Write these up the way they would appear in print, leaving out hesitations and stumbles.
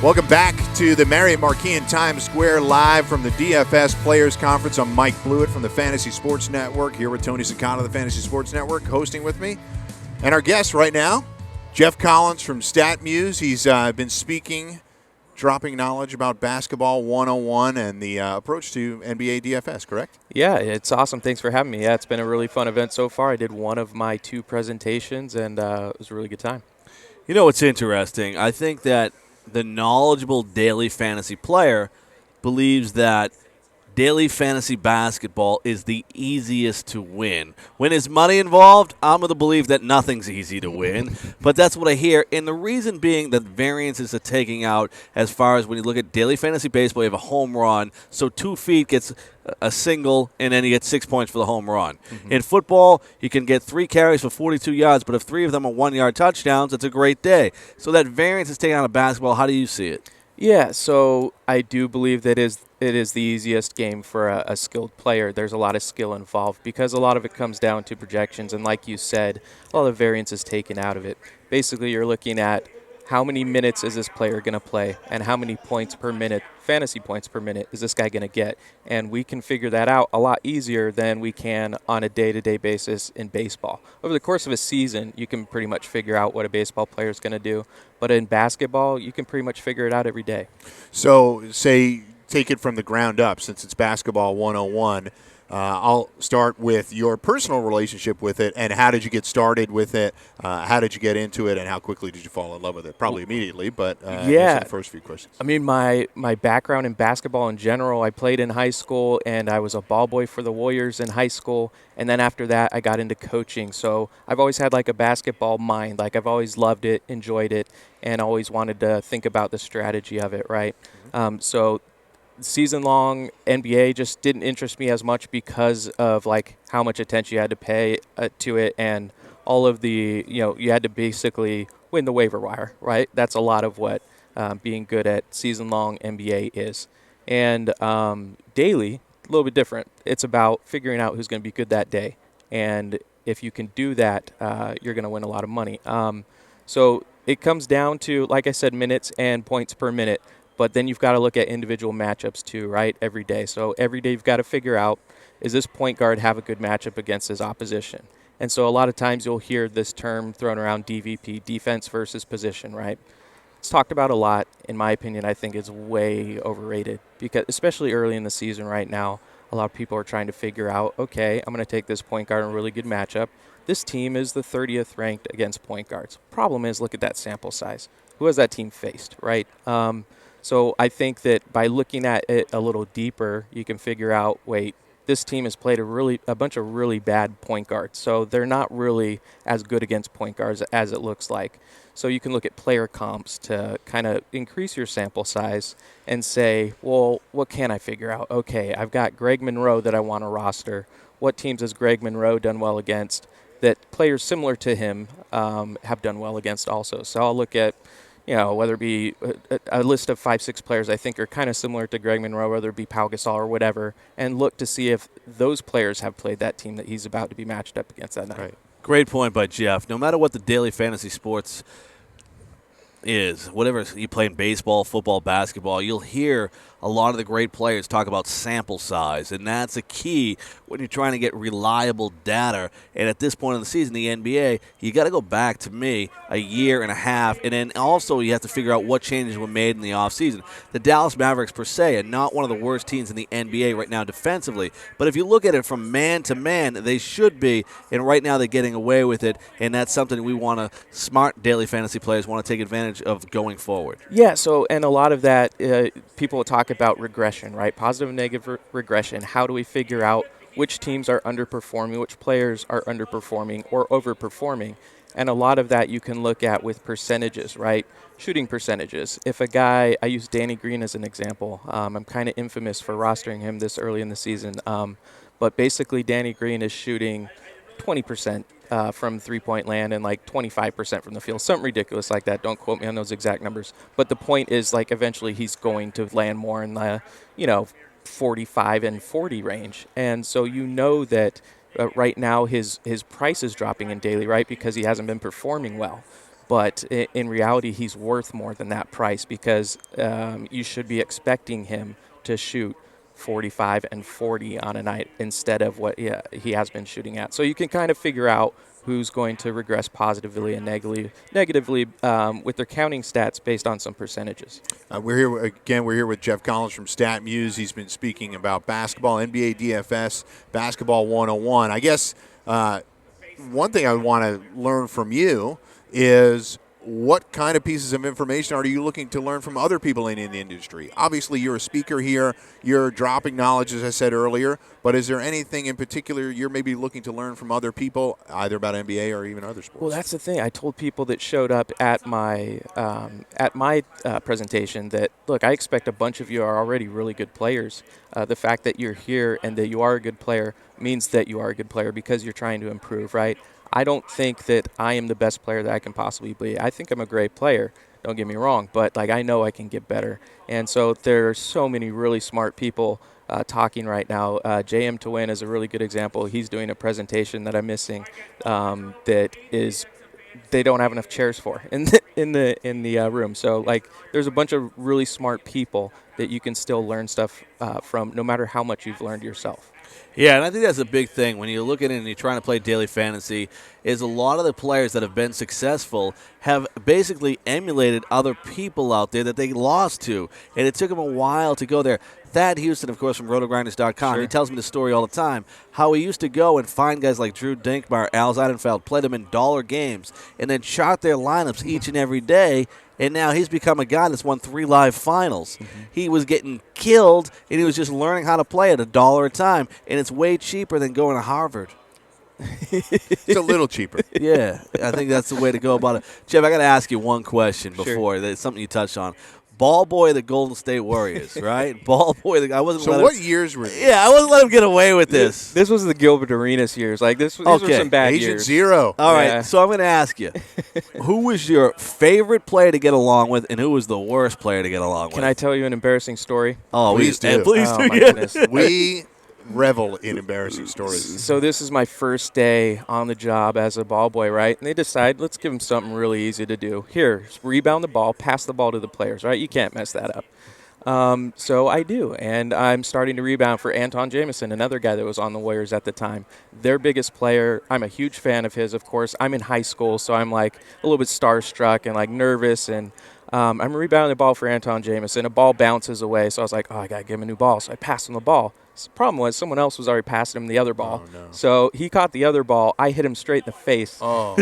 Welcome back to the Marriott Marquis in Times Square, live from the DFS Players Conference. I'm Mike Blewitt from the Fantasy Sports Network, here with Tony Cincotta of the Fantasy Sports Network, hosting with me. And our guest right now, Jeff Collins from StatMuse. He's been speaking, dropping knowledge about basketball 101 and the approach to NBA DFS, correct? Yeah, it's awesome. Thanks for having me. Yeah, it's been a really fun event so far. I did one of my 2 presentations, and it was a really good time. You know what's interesting? I think that the knowledgeable daily fantasy player believes that daily fantasy basketball is the easiest to win. When there's money involved, I'm going to believe that nothing's easy to win. But that's what I hear. And the reason being that variances are taking out as far as when you look at daily fantasy baseball, you have a home run. So 2 feet gets a single, and then you get 6 points for the home run. Mm-hmm. In football, you can get 3 carries for 42 yards, but if 3 of them are 1-yard touchdowns, it's a great day. So that variance is taken out of basketball. How do you see it? Yeah, so I do believe that it is the easiest game for a skilled player. There's a lot of skill involved because a lot of it comes down to projections. And like you said, a lot of variance is taken out of it. Basically, you're looking at how many minutes is this player going to play and how many points per minute, fantasy points per minute, is this guy going to get. And we can figure that out a lot easier than we can on a day-to-day basis in baseball. Over the course of a season, you can pretty much figure out what a baseball player is going to do. But in basketball, you can pretty much figure it out every day. So, say, take it from the ground up, since it's basketball 101. I'll start with your personal relationship with it, and how did you get started with it? How did you get into it, and how quickly did you fall in love with it? Probably immediately, but answer the first few questions. I mean, my background in basketball in general, I played in high school, and I was a ball boy for the Warriors in high school, and then after that, I got into coaching. So I've always had like a basketball mind. Like I've always loved it, enjoyed it, and always wanted to think about the strategy of it, right? Mm-hmm. So season-long NBA just didn't interest me as much because of like how much attention you had to pay to it, and all of the, you had to basically win the waiver wire, right? That's a lot of what being good at season-long NBA is. And daily, a little bit different. It's about figuring out who's going to be good that day, and if you can do that, you're going to win a lot of money. So it comes down to, like I said, minutes and points per minute. But then you've got to look at individual matchups too, right, every day. So every day you've got to figure out, is this point guard have a good matchup against his opposition? And so a lot of times you'll hear this term thrown around, DVP, defense versus position, right? It's talked about a lot. In my opinion, I think it's way overrated, because especially early in the season right now, a lot of people are trying to figure out, okay, I'm going to take this point guard in a really good matchup. This team is the 30th ranked against point guards. Problem is, look at that sample size. Who has that team faced, right? So I think that by looking at it a little deeper, you can figure out, wait, this team has played a bunch of really bad point guards. So they're not really as good against point guards as it looks like. So you can look at player comps to kind of increase your sample size and say, well, what can I figure out? Okay, I've got Greg Monroe that I want to roster. What teams has Greg Monroe done well against that players similar to him have done well against also? So I'll look at, whether it be a list of 5-6 players I think are kind of similar to Greg Monroe, whether it be Pau Gasol or whatever, and look to see if those players have played that team that he's about to be matched up against that night. Right. Great point by Jeff. No matter what the daily fantasy sports is, whatever you play in baseball, football, basketball, you'll hear a lot of the great players talk about sample size, and that's a key when you're trying to get reliable data. And at this point in the season, the NBA, you got to go back, to me, a year and a half, and then also you have to figure out what changes were made in the offseason. The Dallas Mavericks, per se, are not one of the worst teams in the NBA right now defensively, but if you look at it from man to man, they should be, and right now they're getting away with it, and that's something we want to, smart daily fantasy players want to take advantage of going forward. Yeah, so, and a lot of that, people will talk about regression, right? Positive and negative regression. How do we figure out which teams are underperforming, which players are underperforming or overperforming? And a lot of that you can look at with percentages, right? Shooting percentages. If a guy, I use Danny Green as an example. I'm kind of infamous for rostering him this early in the season. But basically Danny Green is shooting 20% from three-point land and like 25% from the field. Something ridiculous like that. Don't quote me on those exact numbers. But the point is, like, eventually he's going to land more in the, 45 and 40 range. And so that right now his price is dropping in daily, right, because he hasn't been performing well. But in reality, he's worth more than that price because you should be expecting him to shoot 45 and 40 on a night instead of what he has been shooting at. So you can kind of figure out who's going to regress positively and negatively with their counting stats based on some percentages. We're here with Jeff Collins from StatMuse. He's been speaking about basketball, NBA DFS, Basketball 101. I guess one thing I want to learn from you is what kind of pieces of information are you looking to learn from other people in the industry? Obviously, you're a speaker here. You're dropping knowledge, as I said earlier. But is there anything in particular you're maybe looking to learn from other people, either about NBA or even other sports? Well, that's the thing. I told people that showed up at my presentation that, look, I expect a bunch of you are already really good players. The fact that you're here and that you are a good player means that you are a good player because you're trying to improve, right? I don't think that I am the best player that I can possibly be. I think I'm a great player, don't get me wrong, but I know I can get better. And so there are so many really smart people talking right now. JM to Win is a really good example. He's doing a presentation that I'm missing that is they don't have enough chairs for in the room. So there's a bunch of really smart people that you can still learn stuff from, no matter how much you've learned yourself. Yeah, and I think that's a big thing when you look at it and you're trying to play daily fantasy is a lot of the players that have been successful have basically emulated other people out there that they lost to, and it took them a while to go there. Thad Houston, of course, from rotogrinders.com, Sure. He tells me the story all the time, how he used to go and find guys like Drew Dinkmeyer, Al Zeidenfeld, play them in dollar games, and then chart their lineups each and every day. And now he's become a guy that's won 3 live finals. Mm-hmm. He was getting killed, and he was just learning how to play at $1 a time. And it's way cheaper than going to Harvard. It's a little cheaper. Yeah, I think that's the way to go about it. Jeff, I got to ask you one question before. Sure. That's something you touched on. Ball boy of the Golden State Warriors, right? Ball boy. I wasn't. So what years were these? Yeah, I wasn't letting him get away with this. This was the Gilbert Arenas years. These were some bad Agent years. Zero. All right, Yeah. so I'm going to ask you, who was your favorite player to get along with, and who was the worst player to get along with? Can I tell you an embarrassing story? Oh, Please do. Please Oh, do. my Yeah. goodness. We revel in embarrassing stories. So this is my first day on the job as a ball boy, right? And they decide, let's give them something really easy to do. Here, rebound the ball, pass the ball to the players, right? You can't mess that up. So I do, and I'm starting to rebound for Anton Jameson, another guy that was on the Warriors at the time. Their biggest player. I'm a huge fan of his, of course. I'm in high school, so I'm a little bit starstruck and nervous, and I'm rebounding the ball for Anton Jameson. A ball bounces away, so I was like, I got to give him a new ball. So I passed him the ball. The problem was someone else was already passing him the other ball. Oh, no. So he caught the other ball. I hit him straight in the face. Oh.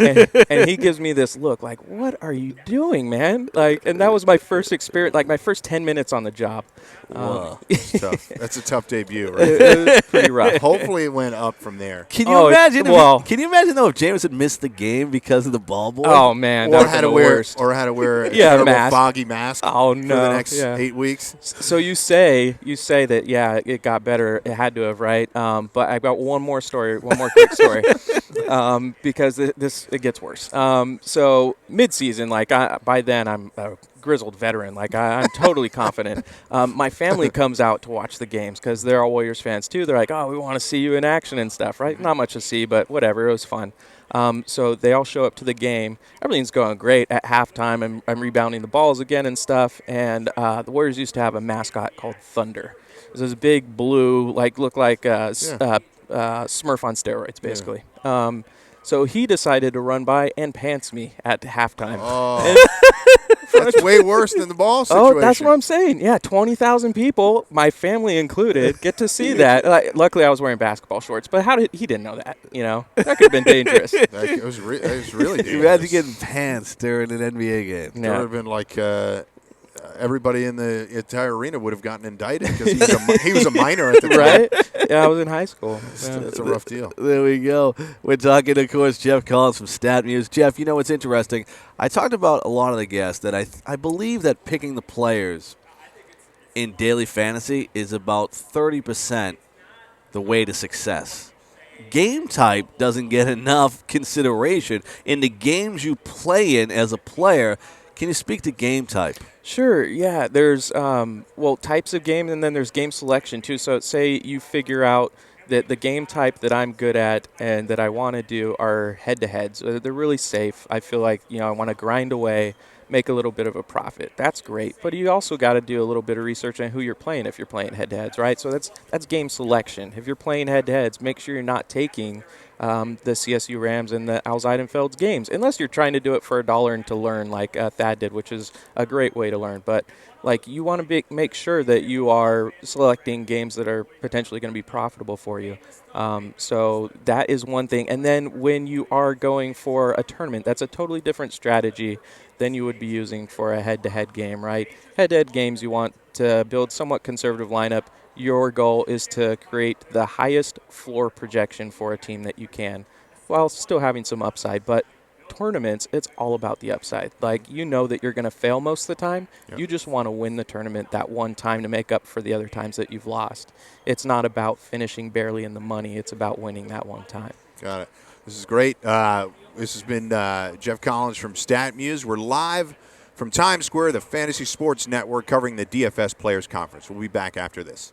And he gives me this look what are you doing, man? And that was my first experience, my first 10 minutes on the job. Whoa. That's tough. That's a tough debut, right? It was pretty rough. Hopefully it went up from there. Can you imagine? well- Can you imagine though if Jameson missed the game because of the ball boy? Oh, man. Or That had to the wear worst. a Yeah, terrible mask. foggy mask Oh, for no. the next Yeah. 8 weeks. So you say that, yeah, it got better. It had to have, right? But I've got one more quick story, because it gets worse. So mid-season, by then I'm a grizzled veteran. I'm totally confident. My family comes out to watch the games because they're all Warriors fans too. They're like, oh, we want to see you in action and stuff, right? Not much to see, but whatever. It was fun. So they all show up to the game. Everything's going great. At halftime, I'm rebounding the balls again and stuff. And the Warriors used to have a mascot called Thunder. It was this big blue, looked like Smurf on steroids, basically. Yeah. So he decided to run by and pants me at halftime. Oh. That's way worse than the ball situation. Oh, that's what I'm saying. Yeah, 20,000 people, my family included, get to see that. Luckily, I was wearing basketball shorts, but he didn't know that? That could have been dangerous. It was really dangerous. Imagine getting pants during an NBA game. There would have been everybody in the entire arena would have gotten indicted because he was a minor at the time. Right? Yeah, I was in high school. Yeah. That's a rough deal. There we go. We're talking, of course, Jeff Collins from StatMuse. Jeff, what's interesting? I talked about a lot of the guests that I believe that picking the players in daily fantasy is about 30% the way to success. Game type doesn't get enough consideration in the games you play in as a player. Can you speak to game type? Sure, yeah. There's, types of game, and then there's game selection, too. So say you figure out the game type that I'm good at and that I want to do are head-to-heads. They're really safe. I feel like, I want to grind away, make a little bit of a profit. That's great. But you also got to do a little bit of research on who you're playing if you're playing head-to-heads, right? So that's game selection. If you're playing head-to-heads, make sure you're not taking the CSU Rams and the Al Zeidenfeld's games, unless you're trying to do it for $1 and to learn like Thad did, which is a great way to learn. But you want to make sure that you are selecting games that are potentially going to be profitable for you. So that is one thing. And then when you are going for a tournament, that's a totally different strategy than you would be using for a head-to-head game, right? Head-to-head games, you want to build somewhat conservative lineup. Your goal is to create the highest floor projection for a team that you can while still having some upside. But tournaments, it's all about the upside. That you're going to fail most of the time. Yep. You just want to win the tournament that one time to make up for the other times that you've lost. It's not about finishing barely in the money. It's about winning that one time. Got it. This is great. This has been Jeff Collins from StatMuse. We're live from Times Square, the Fantasy Sports Network, covering the DFS Players Conference. We'll be back after this.